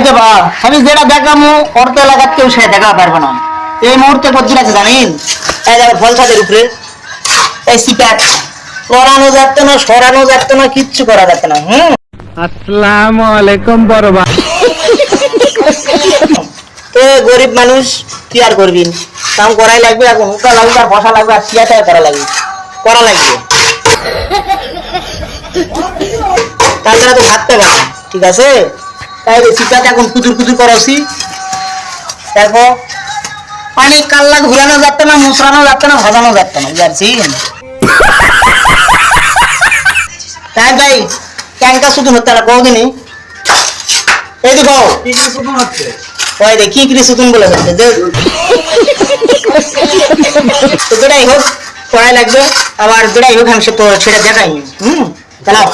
দেবা আমি যেটা দেখামু করতে লাগাত কেউ সেটা দেখা পারবে না। এই মুহূর্তে পদ্ধতি আছে জানেন, এই যাবে ফল ছাদের উপরে এই সিপ্যাক করানো যাচ্ছে না, সরানো যাচ্ছে না, কিচ্ছু করা যাচ্ছে না। আসসালামু আলাইকুম বড় ভাই। তো গরিব মানুষ কি আর করবিন, কাম করাই লাগবে, এখন উঠা লাগবে আর বসা লাগবে আর সিয়াটা করা লাগবে, করা লাগবে, তাছাড়া তো ভাবতে পারে না। ঠিক আছে, তাই সিপ্যাক এখন কুচুর কুচুর করাছি। দেখো পানি কাল্লা ঘুরানো যাচ্ছে না, মুসরানো যাচ্ছে না, ভাজানো যাচ্ছে না, বুঝাচ্ছেন? তাই ভাই ট্যাঙ্কা শুধু হতে না কোনদিনই এই দেখো ওই দেখি কি সুতুন বলে হচ্ছে যে তো যেটাই হোক কড়াই লাগবে, আবার যেটাই হোক আমি সেটা দেখাই। চালাও।